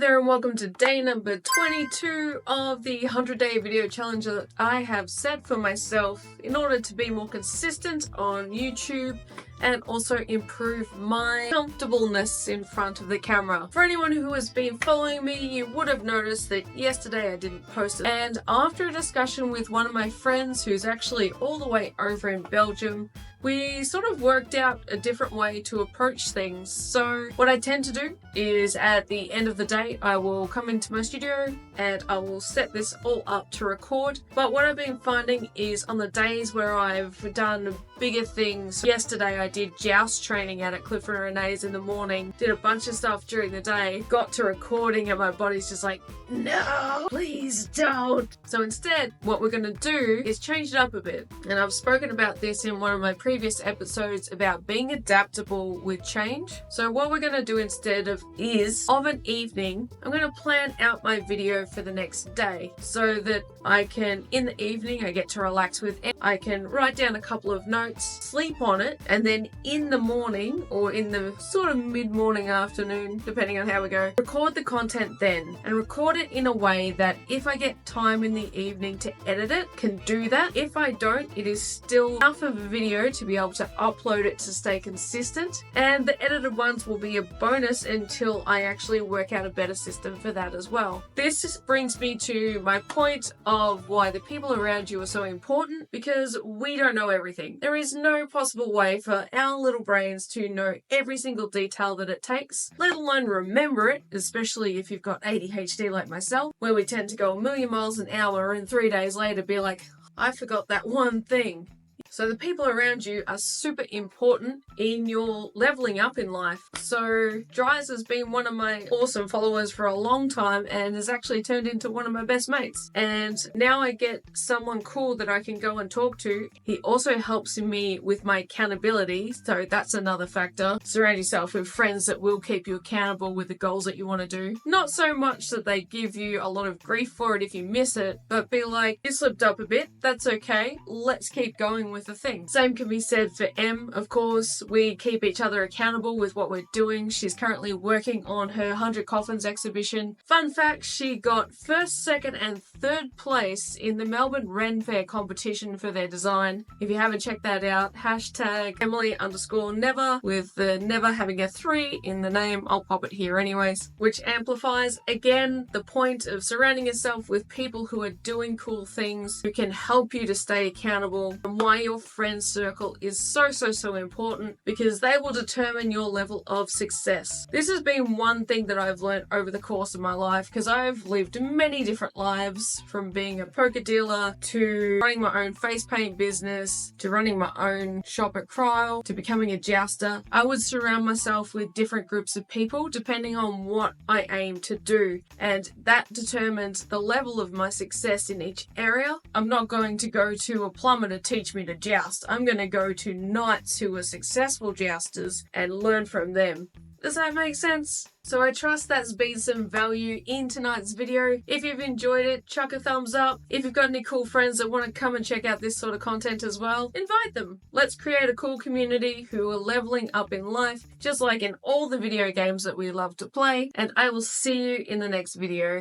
there and welcome to day number 22 of the 100-day video challenge that I have set for myself in order to be more consistent on YouTube and also improve my comfortableness in front of the camera. For anyone who has been following me, you would have noticed that yesterday I didn't post it. And after a discussion with one of my friends who's actually all the way over in Belgium, we sort of worked out a different way to approach things. So what I tend to do is at the end of the day, I will come into my studio and I will set this all up to record. But what I've been finding is on the days where I've done bigger things, yesterday I did joust training out at Clifford and Renee's in the morning, did a bunch of stuff during the day, got to recording and my body's just like, no, please don't. So instead, what we're gonna do is change it up a bit. And I've spoken about this in one of my previous episodes about being adaptable with change. So what we're gonna do instead of an evening, I'm gonna plan out my video for the next day so that I can, in the evening, I get to relax with it. I can write down a couple of notes, sleep on it, and then in the morning or in the sort of mid-morning afternoon, depending on how we go, record the content then and record it in a way that if I get time in the evening to edit it, can do that. If I don't, it is still enough of a video to be able to upload it to stay consistent, and the edited ones will be a bonus until I actually work out a better system for that as well. This brings me to my point of why the people around you are so important, because we don't know everything. There is no possible way for our little brains to know every single detail that it takes, let alone remember it, especially if you've got ADHD like myself, where we tend to go a million miles an hour and 3 days later be like, I forgot that one thing. So the people around you are super important in your leveling up in life. So Dries has been one of my awesome followers for a long time and has actually turned into one of my best mates. And now I get someone cool that I can go and talk to. He also helps me with my accountability. So that's another factor. Surround yourself with friends that will keep you accountable with the goals that you want to do. Not so much that they give you a lot of grief for it if you miss it, but be like, you slipped up a bit. That's okay. Let's keep going with the thing. Same can be said for Em, of course. We keep each other accountable with what we're doing. She's currently working on her 100 Coffins exhibition. Fun fact, she got first, second and third place in the Melbourne Ren Fair competition for their design. If you haven't checked that out, hashtag Emily_never with the never having a 3 in the name. I'll pop it here anyways, which amplifies again the point of surrounding yourself with people who are doing cool things, who can help you to stay accountable, and why your friend circle is so important, because they will determine your level of success. This has been one thing that I've learned over the course of my life, because I've lived many different lives, from being a poker dealer to running my own face paint business to running my own shop at Cryle to becoming a jouster. I would surround myself with different groups of people depending on what I aim to do, and that determines the level of my success in each area. I'm not going to go to a plumber to teach me to joust. I'm going to go to knights who are successful jousters and learn from them. Does that make sense? So I trust that's been some value in tonight's video. If you've enjoyed it, chuck a thumbs up. If you've got any cool friends that want to come and check out this sort of content as well, invite them. Let's create a cool community who are leveling up in life, just like in all the video games that we love to play. And I will see you in the next video.